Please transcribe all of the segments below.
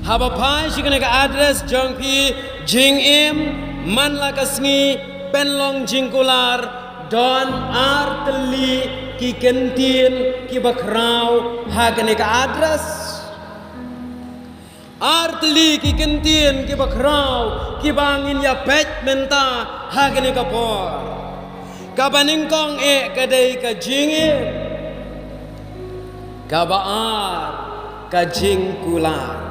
haba pai shikane ka address jong pi jing im man la ka sngi penlong jingkular don arteli ki kentin ki bakrau hagane ka address arteli ki kentin ki bakrau ki bangin ya pet menta hagane ka por kabaning kong kadai ka jing im kabaar ka jingkular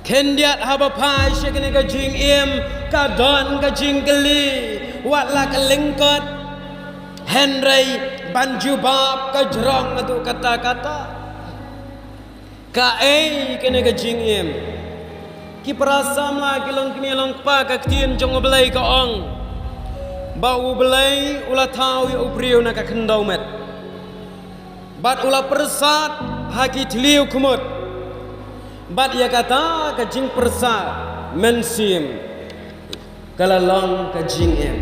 kendiat haba pai shikane ka jing im ka don ka jingkeli wat la ka lingkot Henry banjubab ka jrong atu kata-kata ka kene ka jing im ki prasam la ki long kini long pa ka tien jong belai ka ong ba u belai ula tau u priu na ka kendau met bat ula persat haki tliu kumut bat ya kata ka jing persat mensim kalalong ka jing em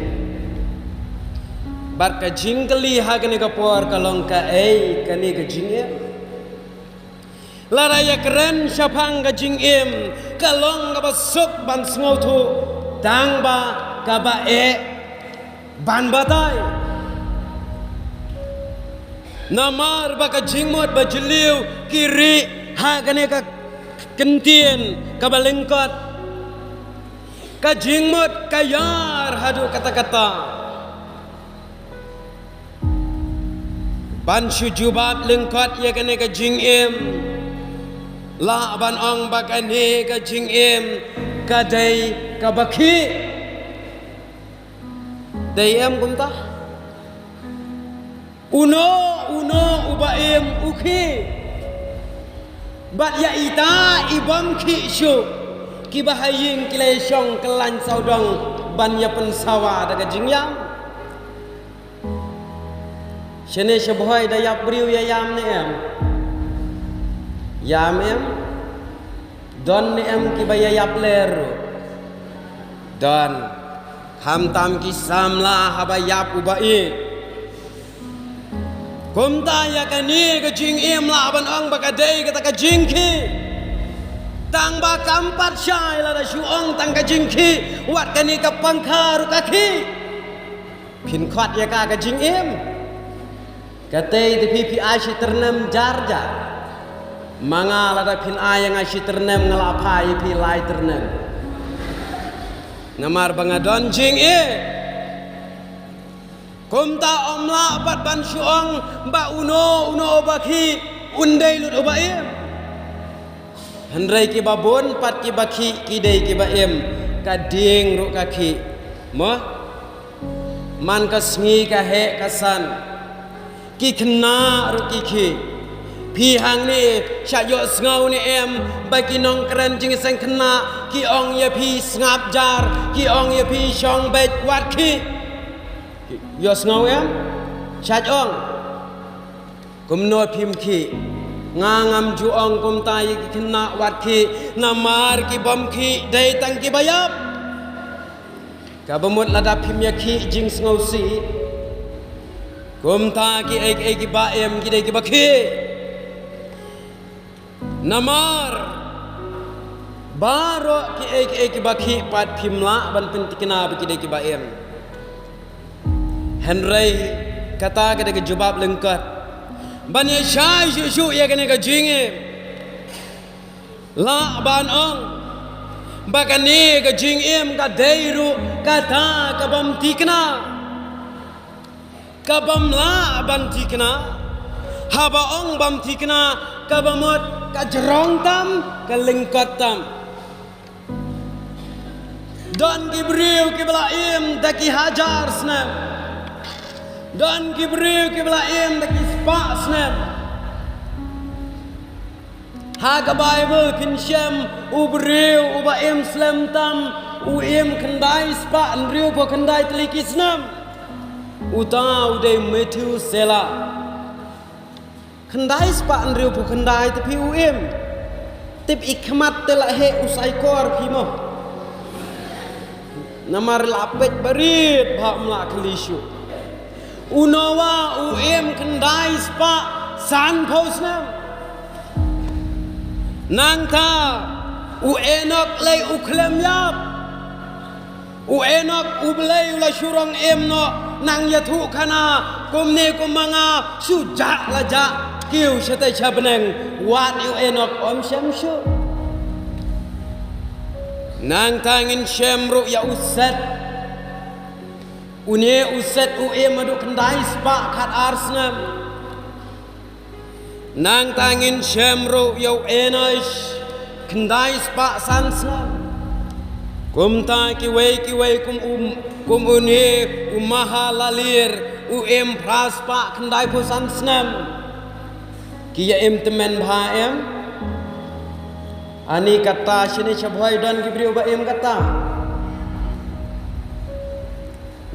bat ka jing kali hagane ka por kalong ka kani ka jing em lara ya keren syapang ka jing em kalong ka basuk ban sngotu tang ba ka ba ban batai namar ba ka jing mot ba jeliu kiri hagane ka kentien ka balengkot ka jingmut kayar hadu kata-kata ban syujubab lengkot ya kene ka jing im la ban ong bakane ka jing im kadai ka bakhi dai em kumta uno ubaim ukhi bat ya ita ibam ki syu ki bahaying kilai syong kelan saudong ban ya pensawa daga jingyam shene sheboy da yap briu ya yam ne em don ne em ki baya yap ler don ham tam ki samla haba yap ubai kumta ya kani ka jing im la ban ong bakadei kata ka jing ki tang ba kampat syai la da shu ong tang ka jing ki wat kani ka pangkharu ka ki phin khat ya ka jing im katei te pi ashi ternem jarja manga la da phin ayang ashi ternem ngalapai pi lai ternem namar bangadon jing kumta omla bat ban syuong ba uno bakhi undai lut obaim handrai ki babon pat ki bakhi ki dei ki baim ka ding ru kaki mo man ka sngi ka he kasan ki khna ru ki pi hang ni sha yo sngo ni em ba ki nong kren jing sang khna ki ong ye pi ngap jar ki ong ye pi shong bet wat ki Yos ngau em chat ong kum no phim ki ngangam ju ong kum tai ki khna wat ki namar ki bom ki dei tang ki bayap ka bamut lada phim ya ki jing ngau si kum ta ki ki ba em ki dei ki ba ki namar baro ki ki ba ki pat phim la ban pentikna ba ki dei ki ba em Henry kata kita ke jubab lengkat banyak syai syushu ya kena ke jinge la ban ong bakani ke jingim ka deiru kata ka bam tikna ka bam la ban tikna haba ong bam tikna ka bamot ka jerong tam ka lengkat tam don gibriu ki balaim daki hajar snap don gibriu ki balaim daki spa snap haga bible kinshem ubriu ubaim slam tam uim kendai spa andriu po kendai teliki snap utau de Matthew sela kendai spa andriu po kendai tapi uim tip ikmat tela he usai kor pimo namar lapet berit bhamla kelishu unawa uim kendai spa san posnam nang ta u enok lay u klem yap u enok u blay u la syurong em no nang ya thu khana kum ne kum manga su ja la ja kiu sate chabneng wat u enok om shem shu nang tangin shem ru ya usat une usat u em adu kendai spa khat arsnam nang tangin shem ru ya enosh kendai spa sansnam kum ta ki wei kum une umaha lalir u em praspa kendai pu sansnam ki ya em temen bha em ani kata sini chabhoi dan ki brio ba em kata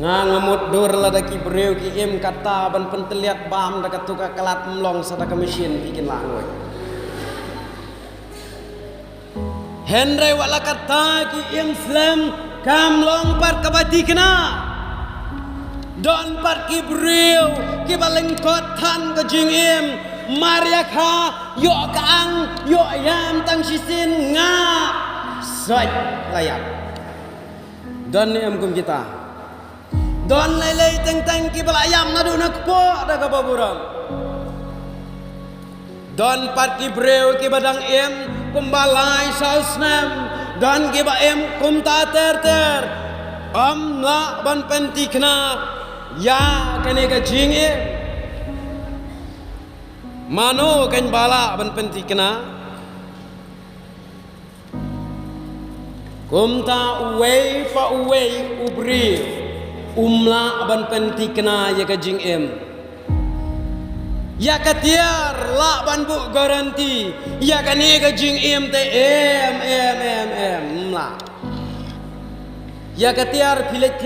nga ngamut dor la da ki brio ki em kata ban penteliat bam da katuka kalat mlong sada ka mesin bikin langoi Henry wala kata ki Islam kam long par kabati kena don par ki brio ki baleng kotan ka jingim Maria kha yo kaang yo yam tang sisin nga soi layak don ni am kum kita don lay teng ki balayam nadu nak po da ka baburam don par ki brio ki badang em kumbalai sausnam don ki ba em kum ta ter am la ban pentikna ya kane ka jinge mano kan bala ban pentikna kum ta uwei fa uwei ubri umla ban pentikna ya ka jing em ya katiar la ban bu garanti ya kane ka jing em te em la ya katiar pilet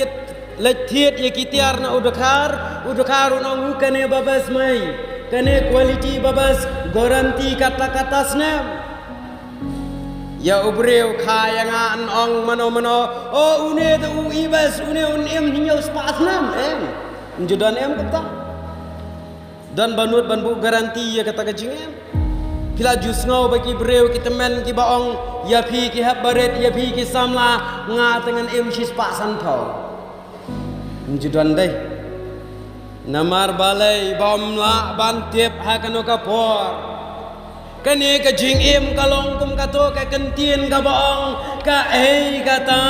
letiet ya kitiar na udakar unang kane babas mai kane quality babas garanti kata-kata snam ya ubreu khaya ngan ong mano oh une tu ibas une em hinyo spas nam em judan em kata dan banut banbu garanti ya kata kajing em kila jus ngau bagi breu kita men ki baong ya pi ki hab baret ya pi ki samla nga tengan em sis pasan thau judan dai namar balai bamla bantip hakano kapor kane ka jing em kalong kum kato ka kentien ka baong ka kata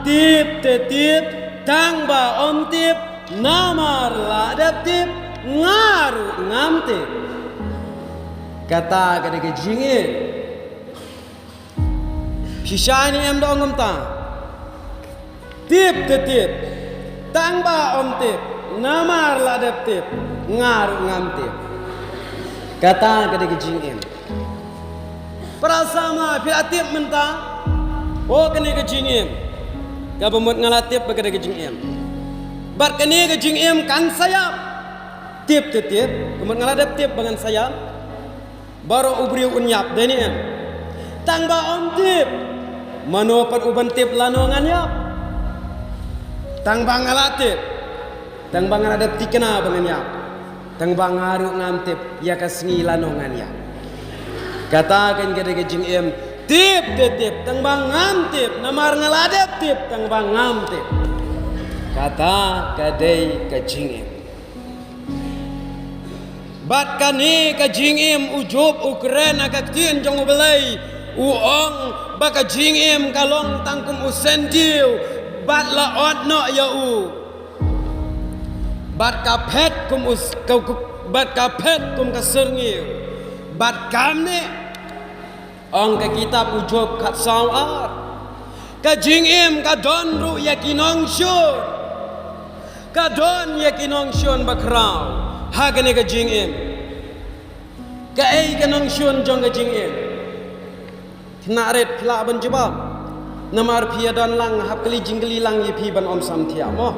tip tang ba om tip namar la dap tip ngaru ngam tip kata kane ka jing em pisani em dong ngam ta tip tang ba om tip namar la dap tip ngaru ngam tip kata kane ka jing em Prasama filatip menta oh kene ke jingim ka pemut ngalatip ba kene ke jingim bar kene ke jingim kan sayap tip pemut ngaladap tip bangan sayap baru ubri unyap deni em tang ba om tip manopat uban tip lanongan ya tang ba ngalatip tang ba ngaladap tikena bangan ya tang ba ngaru ngam tip ya kasngi lanongan ya katakan kita ke jing em tip tang bang ngam tip namar ngaladep tip tang bang ngam tip kata kadai ke jing em bat kani ke jing em ujub Ukraina ka tien jong ubelai uong ba ka jing em kalong tangkum usendiu bat la odno ya u bat ka pet kum us bat ka pet kum ka serngil bat kamne ang ka kitab ujub kat sawar ka jing em ka don ru yakinong syur ka don yakinong syun bakrau ha kane ka jing em ka ai kanong syun jong ka jing em kena ret pla ban jebab namar pia don lang hap kali jingli lang ye pi ban om sam thia mo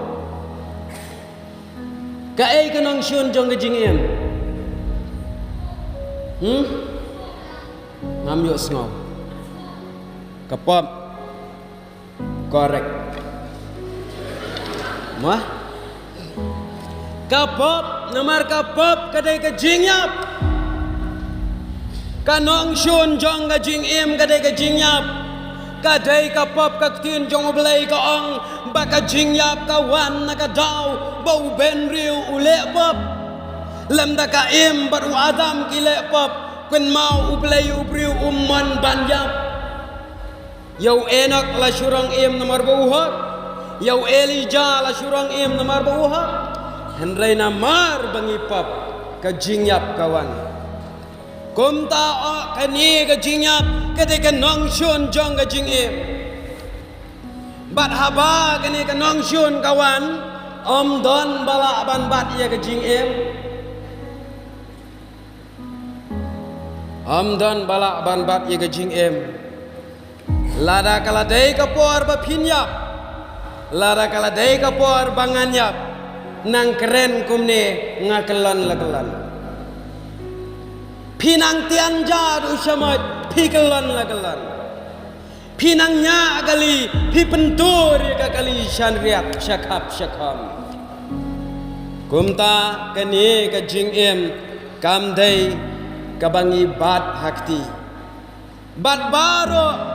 ka ai kanong syun jong ka jing em ngam yo sngo kapap korek mah kapap namar kapap kadai ke jingyap kanong shun jong ka jing em ka de ka jing yap ka dei ka pop ka tin jong oblei ka ong ba ka jing yap ka wan na ka daw bau ben riu ule pop lam da ka em baru adam ki le pop kun mau ublei ubriu umman ban yap yau enak la shurang em nomor buhat yau elija la shurang em nomor buhat henrai na mar bangi pop ka jing yap kawan kum ta o kani ka jing yap ka de ka nong shun jong ka jing em bat haba kani ka nong shun kawan om don bala ban bat ya ka jing em om don bala ban bat ya ka jing em lada kala dei ka por ba phin yap lada kala dei ka por bangan yap nang keren kumne ngakelan lakelan pinang tian jadu shamat pikelan lakelan pinang nya kali pi pentur ka kali shanriat syakap syakam kumta kani ka jing em kam dei ka bangi bat hakti bat baro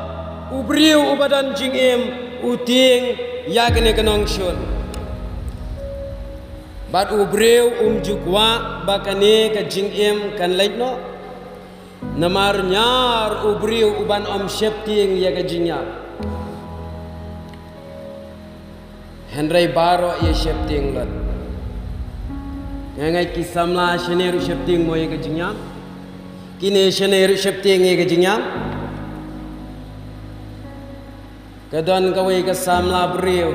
ubriu ubadan jing em uting yakne kanong shun bat ubriu jukwa bakane ka jing em kan laitno namar nyar ubriu uban shepting ya ka jingya henry baro ya shepting lot ngai kisamla sheneru shepting mo ya ka jingya kine sheneru shepting ya ka jingya kadon kawai ka samla beriu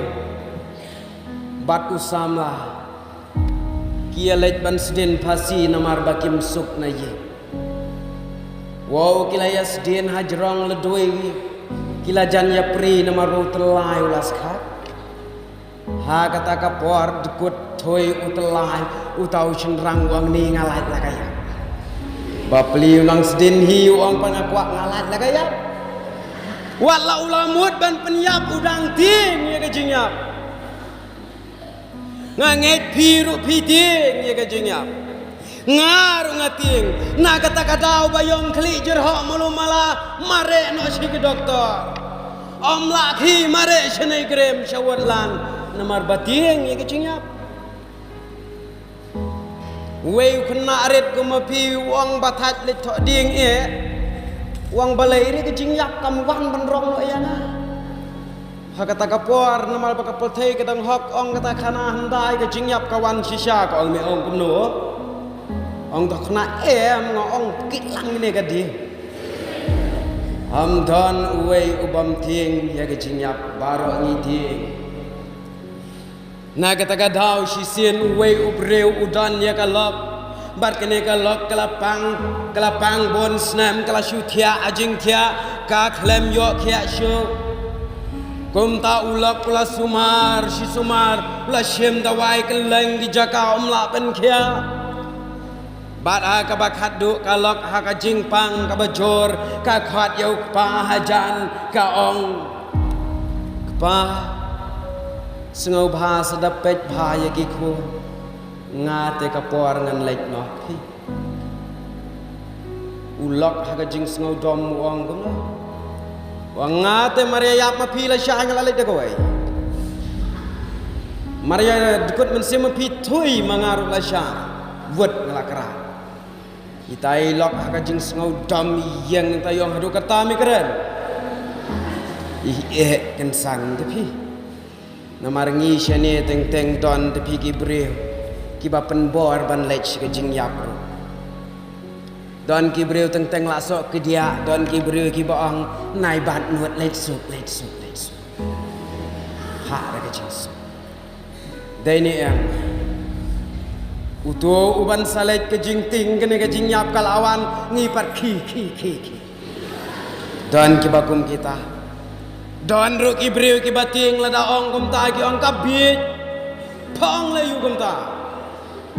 batu samla kia leit ban sden pasi namar bakim suk na ye wow kila ya sden hajrong ledoi kila jan ya pri namar utelai ulas khat ha kata ka por dikut thoi utelai utau chenrang wang ni ngalat la kaya bapli nang sden hi wang panakwa ngalat la kaya wala ulamut ban penyap udang ting ya kejinyap nganget piru piting ya kejinyap ngaru ngating na kata kadau bayong kli jerho mulu mala mare no si ke doktor om laki mare shenai grem shawarlan namar bating ya kejinyap wei kena arit kumapi wang batat le tok ding wang balai ini kecing yak kam wan benrong lo ya na hakata kapor namal bakapol thei kadang hok ong kata khana handai kecing yak kawan sisa ko ong me ong kumno ong to khna ngo ong kilang ni kadi am don uwei ubam ting ya kecing yak baro ngi ting na kata kadau sisin uwei ubreu udan ya kalop bar kene ka lok kelapang bon snam kala syuthia ajing thia ka khlem yo khia shu kumta ulak pula sumar si sumar pula shem dawai keleng di jaka omla pen khia bat ha ka bakhat du ka lok ha ka jing pang ka bajor ka khat yo pa hajan ka ong pa sengau bha sedap pet bha ya ki khu ngate kapor ngan lek no ulok haga jing sngau dom wong gum wang ngate maria yap ma pila sha ngal lek de koi maria dukut men sema pi thui mangaru la sha wet ngalakra itai lok haga jing sngau dom yang tayong hadu kata mi keren ih kensan de pi namar ngi shane teng teng don de pi ki breu kiba penbor ban lech ke jing yap don ki breu teng teng la so ke dia don ki breu ki ba ong nai bat nuot lech sup ha ra ke jing sup dai ni em uto uban salek ke jing ting ke ne ke jing yap kalawan ngi pat ki don ki ba kum kita don ru ki breu ki bating la da ong kum ta ki ong kabit pong le yu kum ta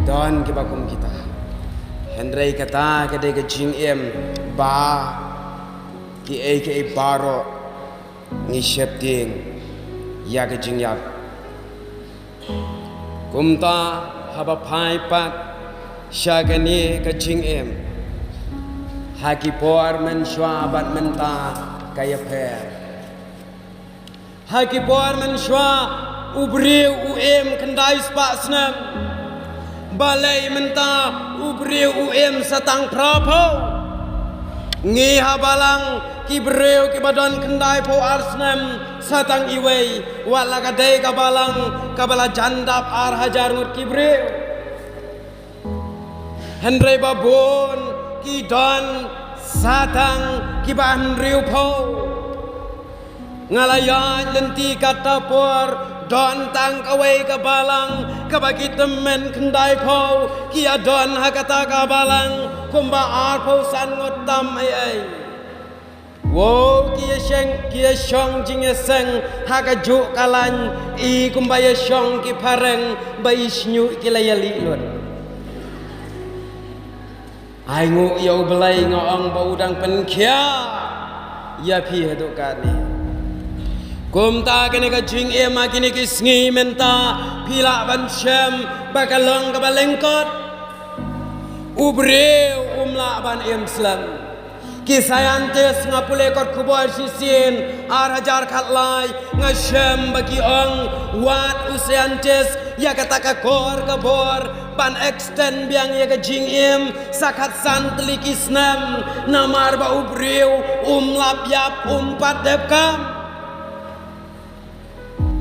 don ki bakum kita hendrai kata ke de jing em ba ki baro ngi shepting ya ke jing yap kumta haba phai pat shagani ke jing em haki por men shwa bat menta kaya per haki por men shwa ubriu uem kendai spa snam balai menta ubriu uem satang prapo ngi habalang ki breu ki badan kendai po arsnam satang iwei wala kadai kabalang kabala jandap ar hajar ngut ki breu Hendrai babon ki don satang ki ban riu po ngalayan lenti kata por don tang kawai kabalang kabagi temen kendai po ki adon hakata kabalang kumba ar po san ngotam ai wo kia shong jing seng hakajuk kalan I kumbaya shong ki pareng bai snyu ki layali lon ai ngu yo belai ngong bau dang pen kia ya pi heduk kani kum ta kene ka jing e ma kini ki sngi menta pila ban shem bakalong ka balengkot ubreu umla ban emslam ki scientist ngapule kot kubor sisin ar hajar khatlai ngashem bagi ong wat u scientist ya kata ka kor ka bor ban extend biang ya ka jing em sakat santli kisnam namar ba ubreu lap yap pat dep kam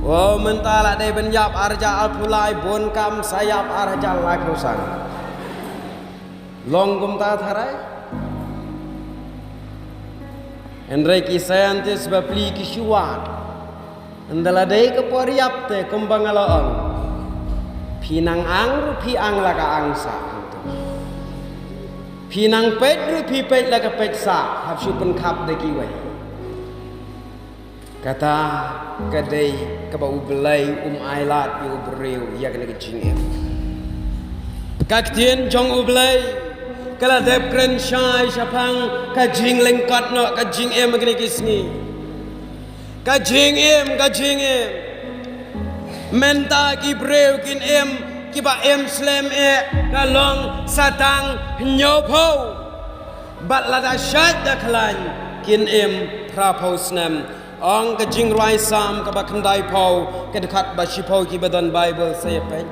oh mentala dai ben yap arja alpulai bon kam sayap arja lakusan longgum ta tharai Hendrai ki scientist bapli ki syuat andala dai ke poriap te kembang alaong pinang ang rupi ang laka angsa pinang pet rupi pet laka pet sa hapsu pen kap de ki wai kata kadai kaba ubelai ailat pi ubreu ya kena kecing em kaktien jong ubelai kala dep kren shai shapang kajing lengkat no kajing em magni kisni kajing em menta ki breu kin em ki ba em slem e kalong satang nyopo bat lada shat da klan kin em prapo snam ong kajing rai sam ka ba khandai pau ka dekat ba shipau ki badan bible saya pe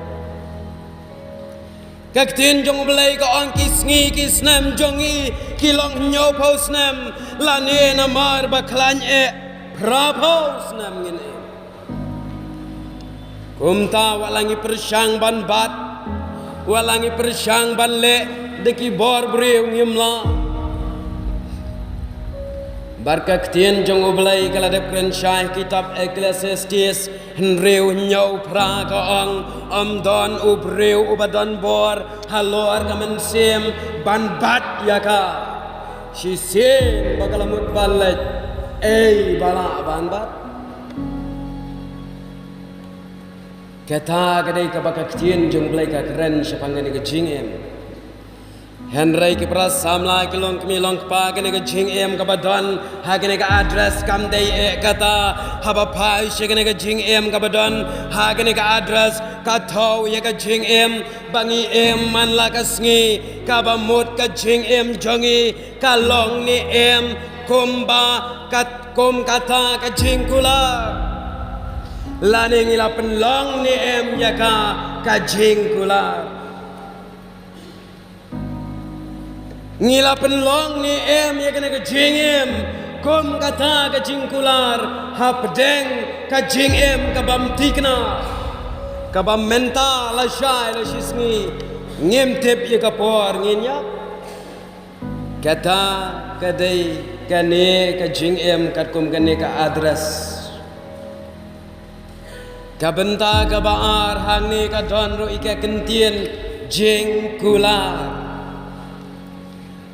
Kaktin jong belai ka ong kisngi kisnam jongi kilong nyopo snam lane namar baklan e prapo snam ngene kumta walangi persyang ban bat walangi persyang ban le deki bor breu ngimla Barkaktin jong belai kala dep kren syai kitab Ecclesiastes henreu nyau pra ka ong don ubreu ubadon bor halor kamen sim ban bat yaka sisin bakalamut balet bala ban bat kata kadai ka bakaktin jong belai ka kren syapangani ke jingem Henry ki pras samla ki long kmi long pa kene ka jing em ka badon ha kene ka address kam dei e kata haba pai she kene ka jing em ka badon ha kene ka address ka thau ye ka jing em bangi em man la ka sngi ka ba mut ka jing em jongi ka long ni em kumba kat kum kata ka jing kula laning ila pen long ni em ya ka jing kula Ngila penlong ni em ya kena kejing em kom kata kejing kular hapdeng kejing em kabam tikna kabam menta la shai la shisngi ngem tep ya kapor nginya kata kadai kane kejing em katkum kane ka address kabenta kabaar hang ni ka don ro ike kentien jing kular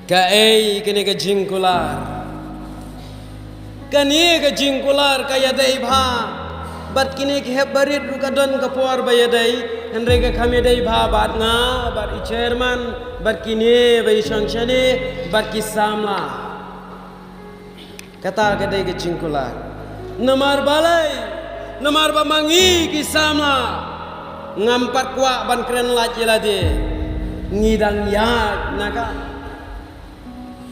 ka kene ka jingkular kani ka jingkular kaya dai bha bat kini ke hebarit ru ka don ka por baya dai henre ka khame dai bha bat nga bat I chairman bat kini bai sanction bat ki samla kata ka dai ka jingkular namar balai namar ba mangi ki samla ngampat kwa ban kren laj lade ngidang ya naka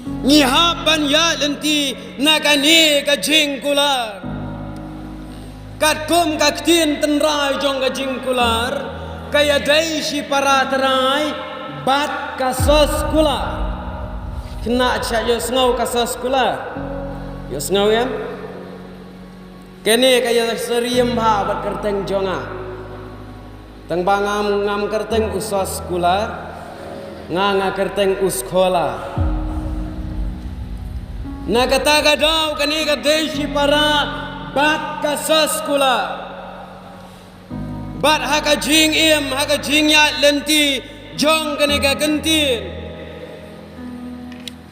ngihaban ya lenti nakani ka jingkular kat kum ka tin tenrai jong ka jingkular kaya dai si para terai bat ka sos kular kena cha yo ngau ka sos kular yo ngau ya kene kaya seriem ha bat kerteng jonga tang bangam ngam kerteng usos kular nga kerteng uskola nakataga daw kaniga deshi para bat kasas kula bat haka jing haka jing ya lenti jong kaniga gentin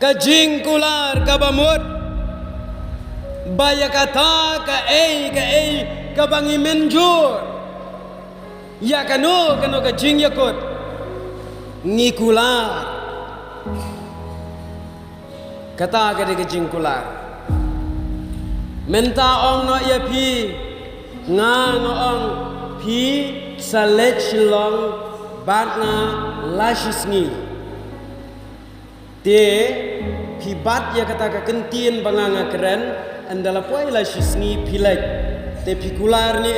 ka jing kular ka bamut baya kata ka ka bangi menjur ya kano ka jing yakut ngikular kata ke de jingkular menta ong no ya pi nga ong pi salet long bat nga lashisni te pi bat ya kata ka kentin banganga keren andala poi lashisni pilek te pi kular ni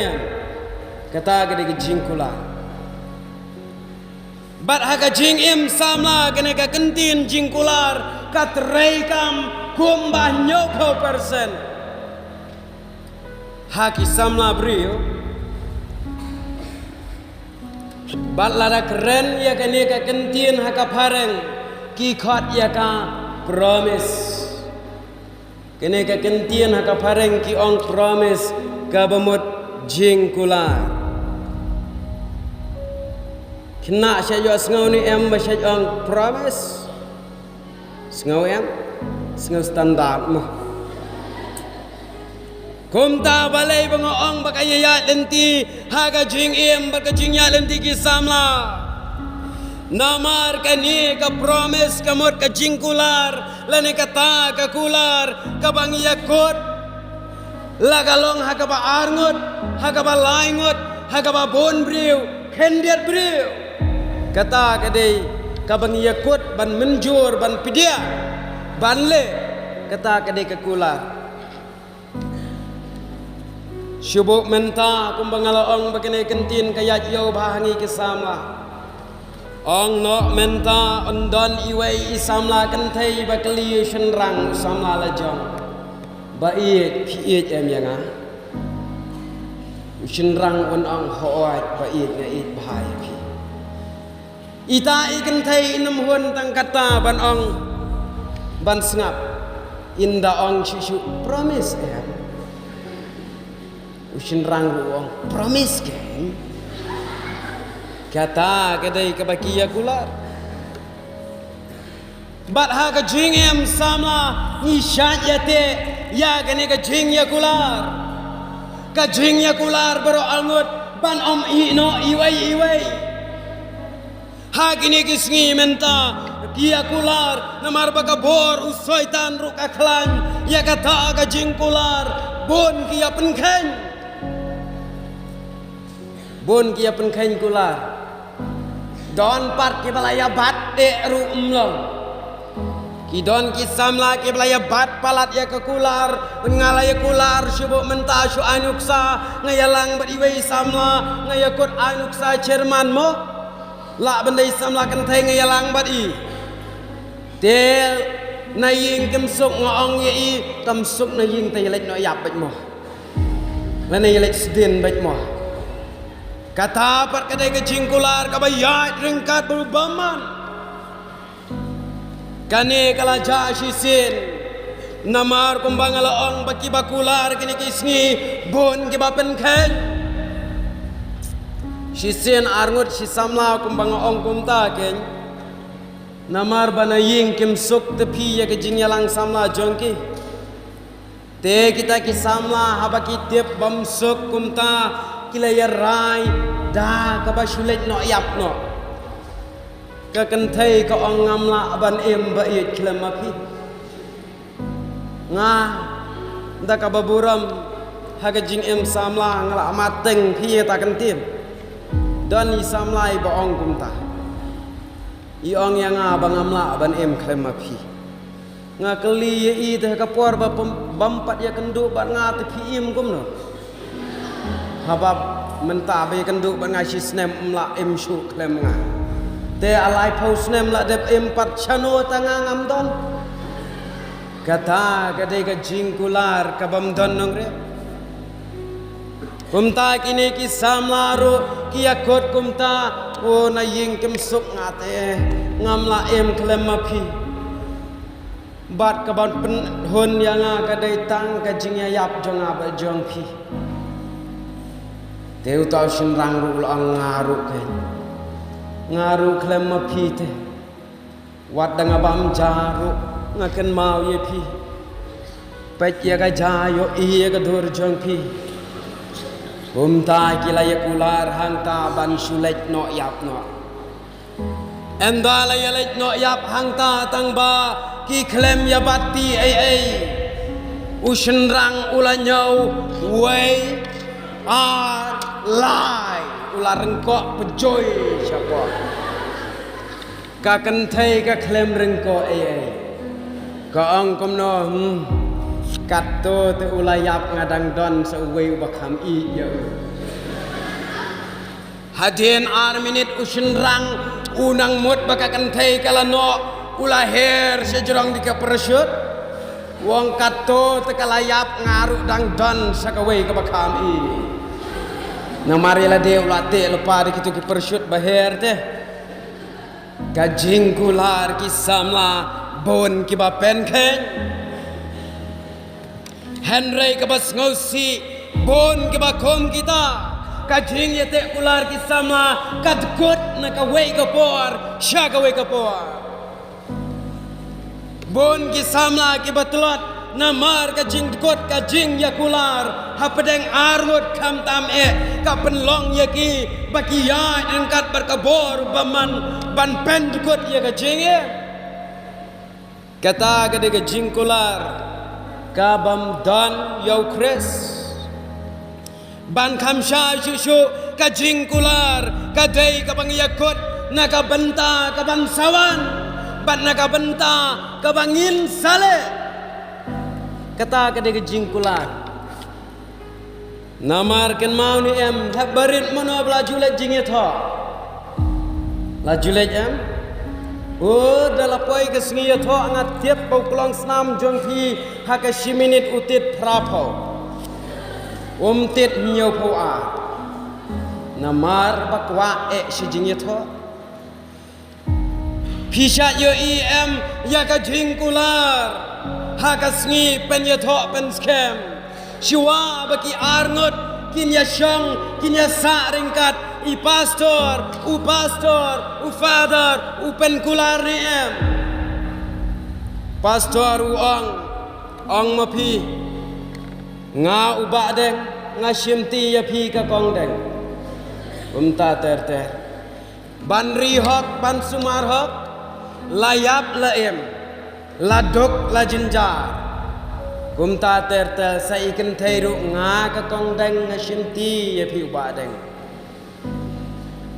kata ke de jingkular bat haka jing samla kene ka kentin jingkular katrai kam kumbah nyoko persen haki samla brio bat lada keren ya kene ka kentin haka pareng ki khot ya ka promise kene ka kentin haka pareng ki ong promise ka bamut jingkular kena saya ngau ni ba saya ong promise ngau ngau standar mo kumta balai bangoong bakaya ya lenti haga jing baka jing ya lenti ki samla namar kani ka promise kamot ka jing kular lani kata ka kular ka bang yakut lagalong haga ba arngut haga ba laingut haga ba bon briu kendiat briu kata kadai kabang yakut ban menjur ban pidia ban le kata kadai kekular syubuk menta kumbangala ong bagane kentin kaya yo bahangi kisama ong no menta ondon iwai isamla kentai bakli shenrang samla lajong bait piit em yanga shenrang on ong hoat bait ngait bahai pi ita ikan thai inam hun tang kata ban ong ban sengap inda ong shishu promise usin ranggu ong promise kan kata kedai kebakia kular bat ha ka jing samla ni shat yate ya gane ka jing ya kular baro alngut ban om ino iwai hagini kisngi menta kia kular namar baka bor usoitan ruk aklan ya kata ka jingkular bon kia penkheng kular don part ki balaya bat de ru umlong ki don ki samla ki balaya bat palat ya ke kular ngalaya kular syubuk menta syu anuksa ngayalang bat iwei samla ngayakut anuksa chairman mo la bandai samla kan thai ngayalang bat i tel na ying kem suk ngong ye i tam suk na ying tai lek no yap bat mo la na lek sdin bat mo kata pat kadai ke jingkular ka bayat ringkat berubaman kane kala jashi sin namar kumbangala ong baki bakular kini kisngi bon ki bapen khen Shisen arngut shisamla kumbanga ong kumta ken namar banaying kim suk tepi ya ke jingyalang samla jongki te kita ki samla habaki tip bam suk kumta kilaya rai da ka basulet no yap no ka kenthai ka ong ngamla ban em ba yet klamapi nga da ka baburam haga jing em samla ngala mateng phi ta kan tim dan isamlai baong kumta iong yang abang amla ban em klem api ngakeli ye I teh kapor bampat ya kenduk bat ngate piim kum no habab menta be kenduk bat ngashi snem mla em shu klem nga te alai pau snem la dep em pat chano tanga ngam don kata kade ka jingkular ka bam don nong re kumta kini ki samlaru ki akot kumta o na ying kem suk ngate ngamla em klem mapi bat kaban pen hun yang kadai tang ka jingya yap jonga ba jong pi teu tau shin rang ru lang ngaru ken ngaru klem mapi te wat dang abam jaru ngaken mau ye pi pet ya ka jayo I ka dur jong pi umta kilaya kular hangta ban sulek no yap no endala ya lek no yap hangta tang ba ki klem ya bati ai ushen rang ulanyau way are lie ular rengkok pejoy siapa ka kenthai ka klem rengkok ai ka ang komno kato te ulayap ngadang don sewei bakam I ya hadien ar minit ushen rang unang mut baka kenthai kalano ulaher sejurang di kepersut wong kato tekalayap ngaru dang don sakawai ke bakam I namari la de ulate lepa de kitu kepersut baher teh kajing kular kisamla bon kibapen ken Henry kabas ngosi bon kibakom kita kajing yete kular kisama kadkut na kawai kapor sya kawai kapor bon kisamla kibatlot namar kajing kot kajing yakular hapedeng arut kam tam kapenlong yaki bakia engkat berkabor baman ban pen kot ya kajing kata gede kajing kular kabam dan yau kres ban kamsha shushu kajing kular kadai kabang yakut naga benta kabang sawan ban naga benta kabangin sale kata kadai kajing kular namar ken mau ni em barit mono belaju lek jing etho laju lek em oh dalapoi ke sengi etho angat tiap bau kelong senam jong pi haka shiminit utit prapo tit nyau po a namar bakwa sejing etho pisha yo em ya ka jingkular haka sengi pen etho pen scam shiwa baki arnot kinya shong kinya sa ringkat I pastor, u father, u penkular ni em. Pastor u ong mapi, nga u ba deng, nga shimti ya pi ka kong deng. Ta ter, ban rihok, ban sumar hok, layap la em, ladok la jinjar. Ta ter sa ikan thairu nga ka kong deng, nga shimti ya pi u ba deng.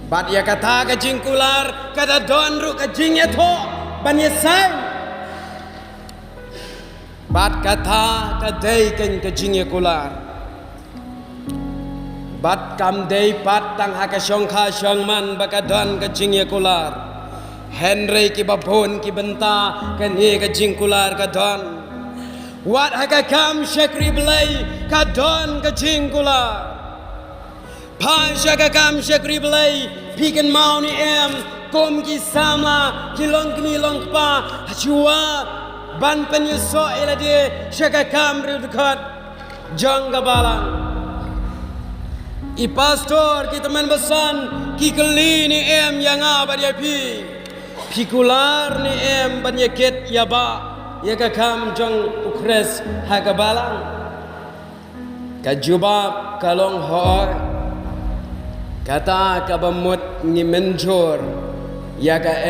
Bat ya kata kajing kular kata don ru kajing etho ban yesai bat kata kadai kan kajing kular bat kam dei pat tang haka shong kha shong man baka don kajing kular Henry ki babon ki benta kan ye kajing kular ka don wat haka kam shakri belai ka don kajing kular Pasha kam shakri belai pikan mau ni em kom ki sama kilong kini long pa hachua ban penyeso elade shaka kam redukat jang gabalang I pastor kita men besan ki keli ni em yang apa dia pi kular ni em banyakit ya ba ya kam jang ukres hagabalang kajubab kalong hor kata kabamut ni menjor ya ka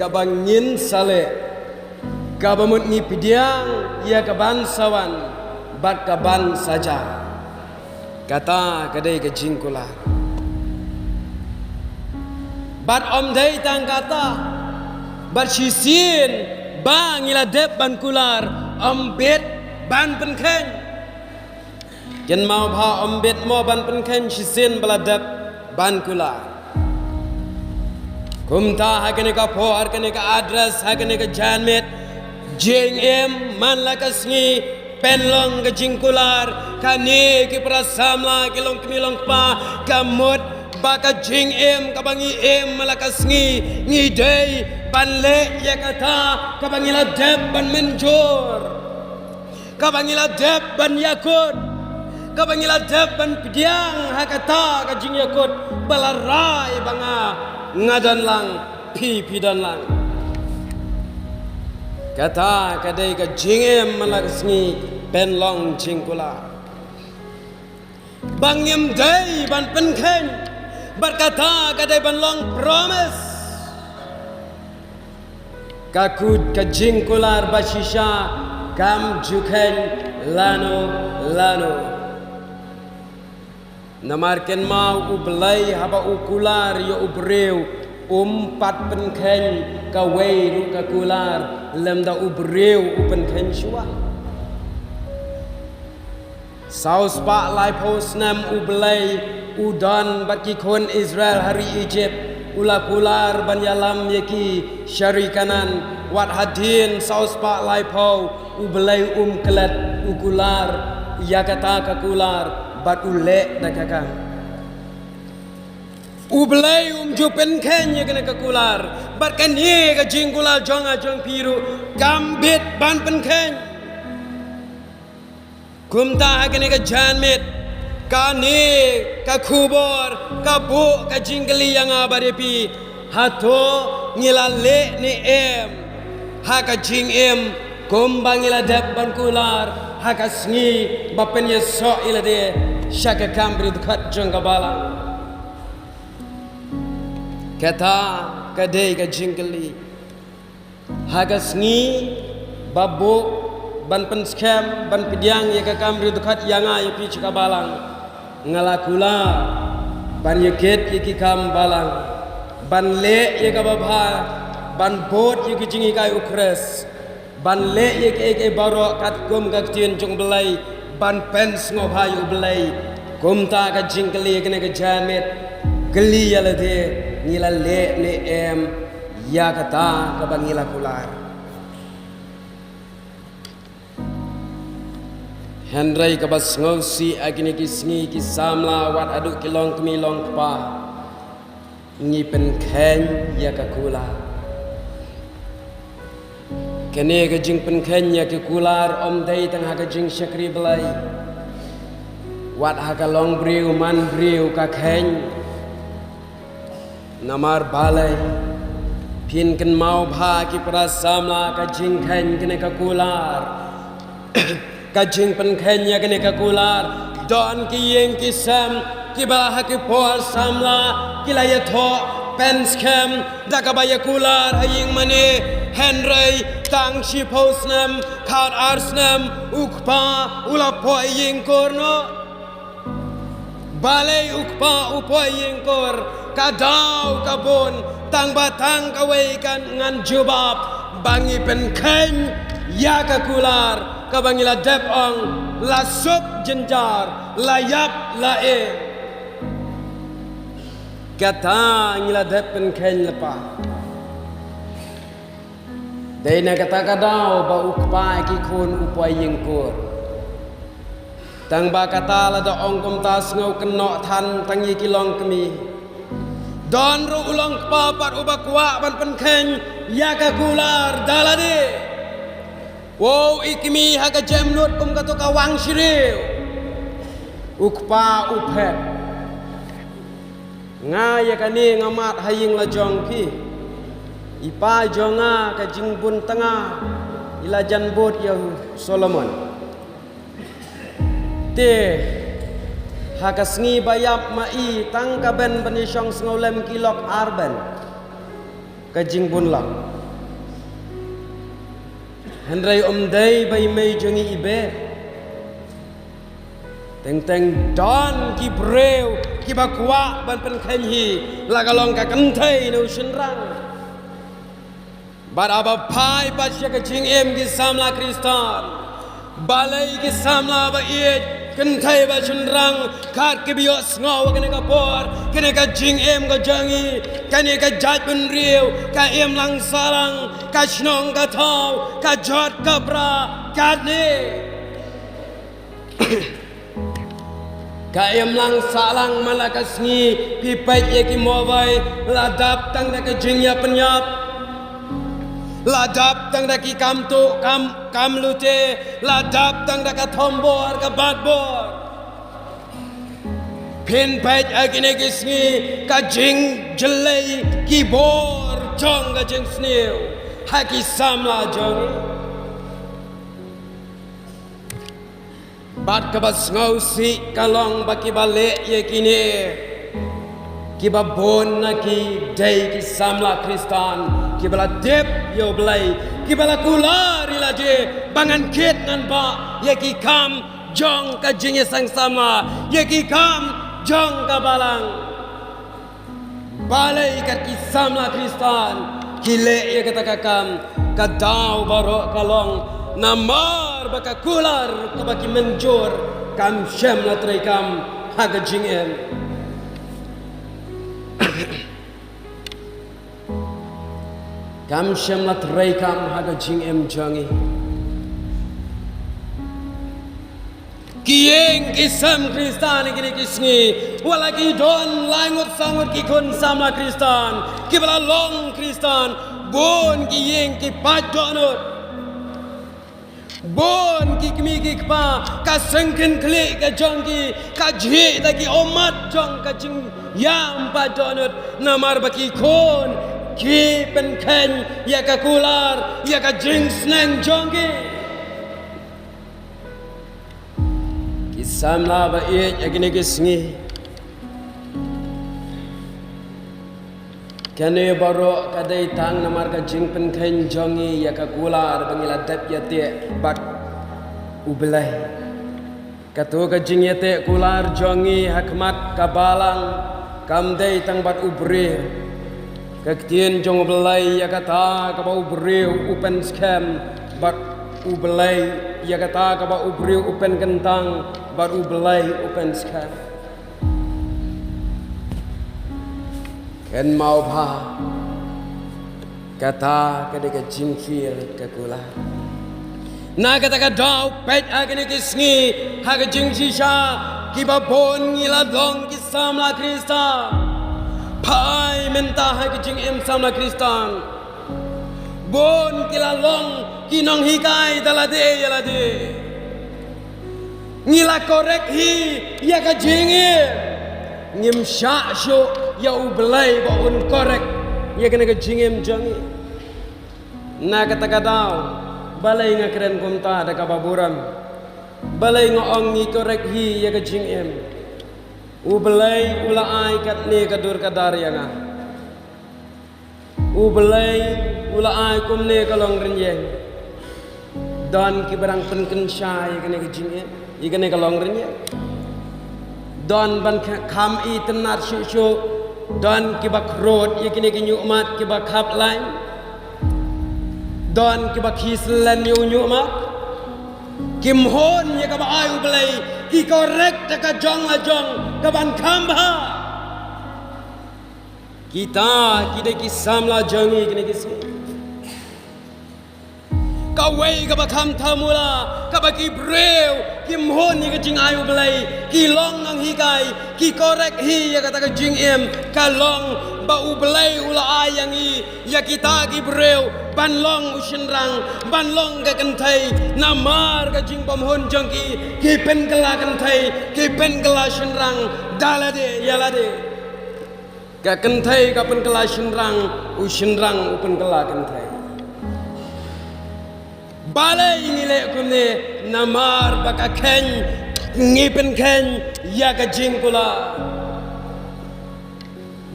kabangin sale kabamut ni pidiang ya kaban sawan bat kaban saja kata kadai ke jingkula bat om dai tang kata bat sisin bang ila dep ban kular bet ban pen khen ken mau bha bet mo ban pen khen shisen bala dep ban kular kumta hakene ka pho hakene ka address hakene ka janmet jing man la ka sngi penlong ke jingkular kani ki prasamla ki long kmilong pa kamut baka jing kabangi malakas ngi day banle ya kata kabangi la deb ban menjor kabangi la deb ban yakut kabangi la deb ban pidiang hakata ka jing yakut balarai banga ngadan lang pi dan lang kata kadai ka jing malakas ngi penlong jingkular bangem day ban penken berkata kadai ban long promise kakut ka jingkular basisha kam juken lano namarken mau ublai haba ukular yo ubreu pat penken ka weiru ka kular lemda ubreu penken shua Saus pak lai pos nam ublai udan baki kon Israel hari Egypt ula kular banyalam yaki syari kanan wat hadin saus pak lai po ublai kelat ukular ya kata kakular bat ule dakaka ublai jupen ken ya kena kakular bat kan ye ka jingkular jong piru gambit ban pen ken kumta hakene ka janmet kani ka kubor ka bu ka jingli yang abarepi hato ngilale ni haka jing kumbang ila dab ban kular haka sngi bapen ye so ila de shaka kambri dkhat jong bala kata kadai ka jingli haka sngi babu ban pen scam ban pidiang ye ka kamri dukhat yanga ye pi chika balang ngalakula ban ye ket ye ki kam balang ban le ye ka babha ban bot ye ki jingi kai ukres ban le ye ke baro kat kum ka tien jong belai ban pen ngo bhai u belai kum ta ka jingkli ye ne ka jamet geli ya le de ngila le ne ya kata ka bangila kular Hendrai kabas ngosi agini kisngi kisamla wat aduk kilong kemilong pa ngi pen ken ya kakula kene ka jing pen ken ya kular om dai tang ha ka jing syakri belai wat ha ka long briu man briu ka ken namar balai pin ken mau bha ki prasamla ka jing ken kene ka kular kajing pen kenya kene kakular don ki yeng ki sam ki bah ki por samla ki la ya tho pen scam da ka ba ya kular haying mane henry tang shi posnam khat arsnam ukpa ula po yeng korno balai ukpa upo yeng kor kadau kabon tang batang kawai kan ngan jubab bangi pen ken ya kakular kabangila dep ong la sup jenjar layap lae kata ngila dep pen ken lepa dena kata kadau ba ukpa ki kun upai yengkur tang ba kata la da ong kum tas ngau kenok than tang yi kilong kemi don ru ulong pa pat ubakwa ban pen ken ya kakular dalade wow ikmi haga jamnut kum kato kawang shiriu ukpa upet ngaya kani ngamat haying la jongki ipa jonga ka jingbun tengah ila janbot ya Solomon te haga sngi bayap mai tang ka ben benishong snolem kilok arben ka jingbun lak Hendrai dai bai mei jongi ibe teng don ki breu ki bakwa ban pen khen hi la galong ka kan thai no shin rang Baraba pai pasya ke jing em ki samla Kristan. Balai ki samla ba iet kentai ba chunrang khat ki bios ngaw kene ka por kene ka jing em ka jangi kene ka jat bun riu ka em lang sarang ka snong ka thau ka jot ka bra ka ne ka em lang salang malakas ngi pipai ye ki mowai ladap tang ka jing ya penyap ladap tang daki kam tu kam lute ladap tang daka thombor ka badbor pin paj agine kisngi ka jing jelai ki bor jong ka jing sneu haki samla jong bat ka bas ngau si kalong baki bale ye kine ki babon na ki dai ki samla Kristan ki bala dep yo belai ki bala kular ilaje bangan kit ngan ba ye ki kam jong ka jinge sang sama ye ki kam jong ka balang balai ka ki samla Kristan ki le ye kata ka kam ka dau baro kalong namar baka kular ka baki menjur kam shem la trai kam ha ka jingen kam shem lat rei kam haga jing em jangi kieng kisam Kristan gini kisngi walaki don langut sangut ki kun samla Kristan ki bala long Kristan bon kieng ki padonut bon ki kmi ki pa ka sengken klik ka jongki ka jhi ta ki omat jong ka jing yam padonut namar baki kon ki pen ken ya ka kular ya ka jing sneng jongki ki samla ba e ya gini kisngi kene baro kadai tang namar ka jing pen ken jongi ya ka kular bangila dap ya te bat ubelai katu ka jing ya te kular jongi hakmat kabalang kam dei tang bat ubre Kaktian jong belai ya kata ka ba ubreu upen scam bat ubelai ya kata ka ba ubreu upen kentang bat ubelai upen scam ken mau ba kata ka de ka jingfir ka kula na kata ka dau pet agene kisngi ha ka jingsi sha ki ba bon ngila dong ki samla Kristan pai menta hai ki jing em samla Kristan bon kilalong kinong hikai dalade yalade ngila korek hi ya ka jing ngim sha sho ya ublai ba un korek ya kena ka jing em jangi na kata kadau balai ngakren kumta da ka baburam balai ngoong ngi korek hi ya ka jing em ubelai ulai kat ne kadur kadar yang ubelai ulai kum ne kalong renyeng dan ki barang penken syai kene ke jinge ikene kalong renyeng dan ban kham i tenar shu dan ki bak rod ikene ke nyumat ki bak khap lain dan ki bak hislen nyumat kim hon ya ka ba ai ubelai ki korek ka jong la jong ka ban khamba kita kide ki samla jongi kine ki ka wei ka ba kham thamula ka ba ki breu ki mohon ni ka jing ayu belai ki long nang hikai ki korek hi ya kata ka jing em ka long ba u belai ula ayang i ya kita ki breu ban long ushinrang ban long ka kantai namar ka jing pamhon jongki ki pen kala kantai ki pen kala shinrang dalade yalade ka kantai ka pen kala shinrang ushinrang upen kala kantai balai ngile kumne namar baka ken ngipen ken ya ka jing kula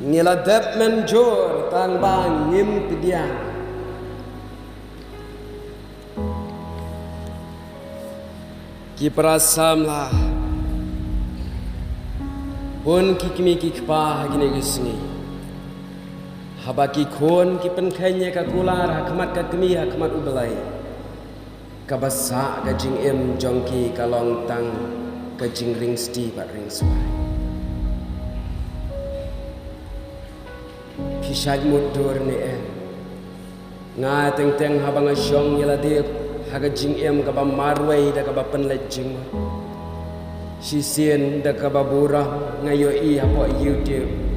ngila dep menjur tan bang ngim pidiang ki prasamla pun ki kimi ki kpa gine gisni habaki kon ki penkenya ka kular hakmat ka kemi hakmat ubelai kabasa ka jing em jongki ka long tang ka jing ring sti pat ring swai kisaj mudur ni nga teng teng habang asyong yala de haga jing em ka ba marwai da ka ba penlet jing si sien da ka ba bura ngayo i hapo YouTube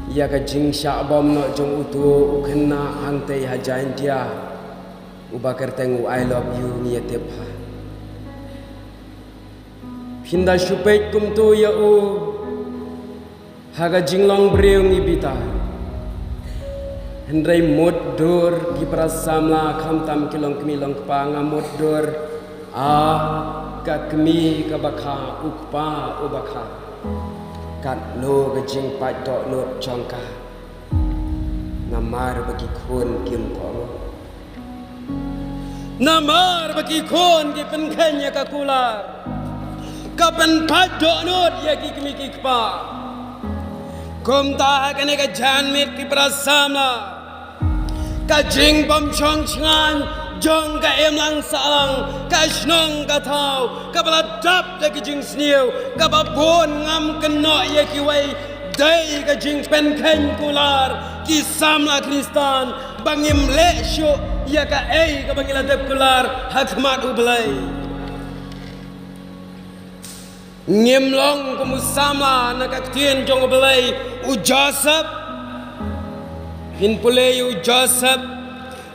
ya ka jing sha bom no jong utu ukena hang te hajain dia ubakar tengu I love you ni tepha hinda shupet kum tu ya u haga jing long breu ni bita hendrai modur ki prasamla kham tam kilong kmi long pa nga modur a ka kmi ka bakha ukpa ubakha kat no ka jing pa do no chongka namar bagi khon kim ko namar bagi khon ki pen khanya ka kular ka pen pa do no ya ki kmi ki pa kom ta ka ne ka jan mit ki prasamla ka jing bom chong chan jong ka em lang salang ka snong ka thau ka bala dap da ki jing sniu ka ba bon ngam kan no ye ki wai dai ka jing pen khen kular ki samla kristan bangim le sho ya ka ei ka bangila dep kular hakmat ublai ngem long ko musama na ka tien jong ublai u Joseph hin pulei u Joseph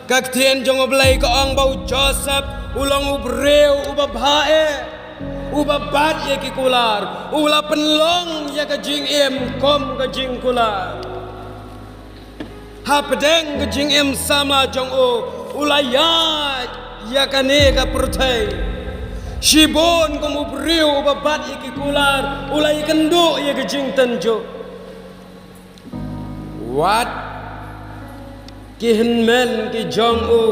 kak tien jong oblai ka ong bau Joseph ulang ubreu ubabhae ubabat ye ki kular ula penlong ya ka jing em kom ka jing kular ha pedeng ka jing em sama jong o ula ya ka ne ka perthai shibon kom ubreu ubabat ye ki kular ula ikendo ye ka jing tanjo what ki hinmen ki jong u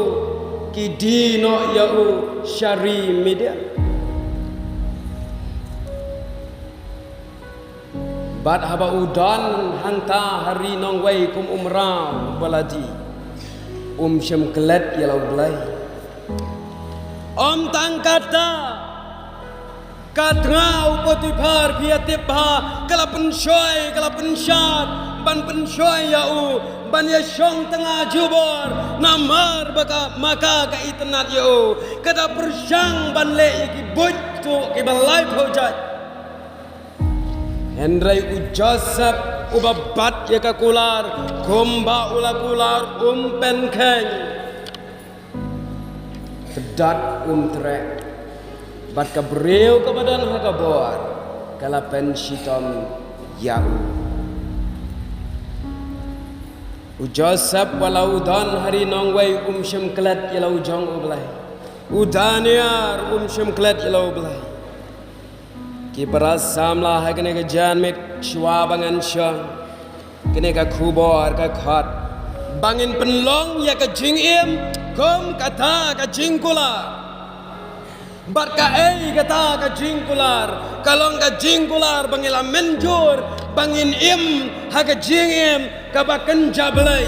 ki dino ya u syari media bat haba udan hanta hari nong wai kum umrau baladi shem kelet ya lau blai tang kata katrau potipar piatip ha kalapen shoy kalapen syat ban pen shoy ya u ban ya syong tengah jubor namar baka maka ka itnat yo kada persyang ban le ki boj tu ki balai hojat hendrai u Joseph ubabat ya ka kular komba ula kular pen khen tedat trek bat ka breu ka badan ha ka bor kala pen shitom ya u Joseph walau dan hari nong wai shem kelet yalau jong ublai udaniar shem kelet yalau ublai ki beras samla ha kene ka jan met shwa bangan syang kene ka khubor ka khat bangin penlong ya ka jing em kom kata ka jing kula bat ka ei kata ka jing kular kalong ka jing kular bangila menjur bangin em ha ka jing em ka bakan jablai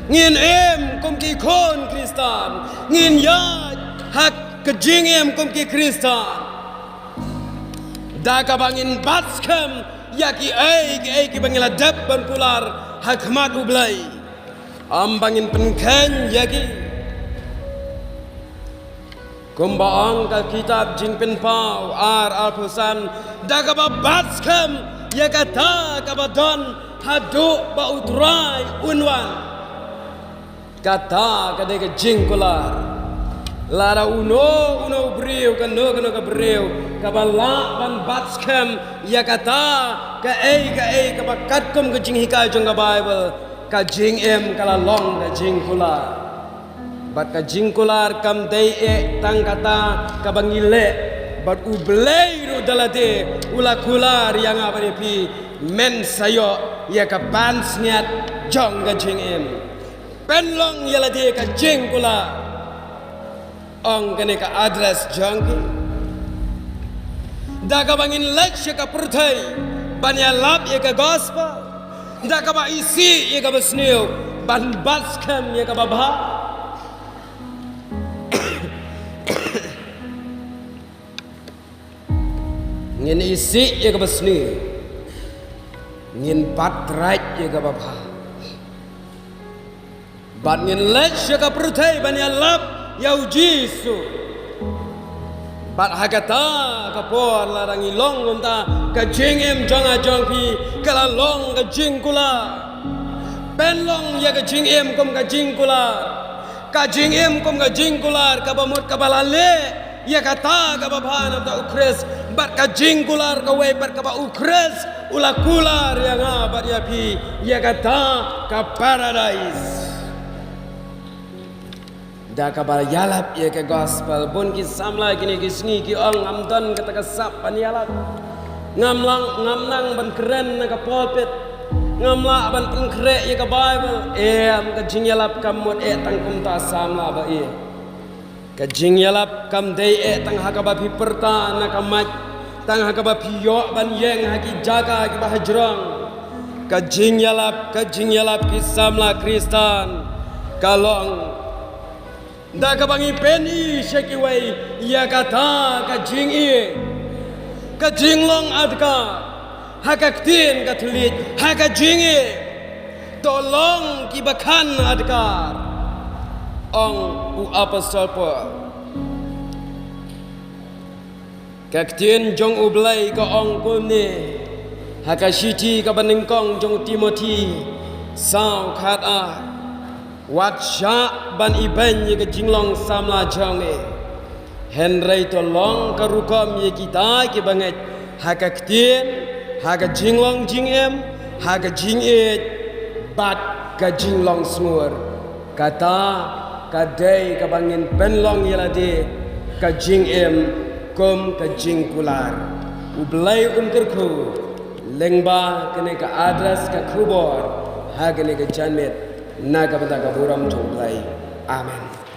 ngin em kom ki khon kristan ngin ya hak ka jing em kom ki kristan da ka bangin batskem ya ki ei ki bangila dep ban kular hakmat ublai am bangin penkhen ya ki kumbaang ka kitab jing pen pau ar alpusan da ka ba batskem ya kata ka ba don hadu ba utrai unwan kata ka de ka jing kular lara uno breu ka no ka breu ka ba la ban batskem ya kata ka ei ka ba katkum ka jing hikai jong ka Bible ka jing em kala long ka jing kular bat ka jing kular kam dei tang kata ka bangile bat ublei ru dalade ula kular yang apa pi men sayo ya ka ban sniat jong ka jing em pen long ya lade ka jing kular ong kene ka address jong ki da ka bangin lek ka perthai ban ya lap ya ka gospel nda ka ba isi ye ka ba sneu ban bas kam ye ka ba ba ngin isi ye ka ba sneu ngin patrat ye ka ba ba bat ngin lech ye ka pruthai ban ya lap yau jisu bat hagata kapor larang ilong unta ka jingem jonga jongpi kala long ka jingkula penlong ya ka jingem kom ka jingkular ka bamut ka balale ya kata ka babana ta ukres bat ka jingkular ka we bat ka ba ukres ula kular ya nga bat ya pi ya kata ka paradise da kabar yalap ye ke gospel bun ki samla kini ki sngi ki ong amdan kata ka sap pan yalap ngamnang ban keren na ka pulpit ngamla ban pengkre ye ka bible am ka jing yalap kam mot tang kum ta samla ba ye ka jing yalap kam dei tang ha ka ba pi perta na ka mat tang ha ka ba pi yo ban yeng ha ki jaga ki ba hajrang ka jing yalap ki samla kristan kalong da ka bangi peni sheki wai ya kata ka jing long adka ha ka tin ka thulit ha ka jing tolong ki bakhan adkar ong u apostol Paul ka tin jong u blai ka ong ko ne ha ka shiti ka baning kong jong Timothy sao khat a wat sha ban iben ye ke jinglong samla jange henrei to long ka rukom ye kita ke banget ha ka ktien ha ka jinglong jingem ha ka jinge bat ka jinglong smur kata ka dei ka bangin penlong yelade ka jingem kom ka jingkular ublai unkerku lengba kene ka address ka khubor ha kene ka janmet naga benda kaburam jumpai. Amin.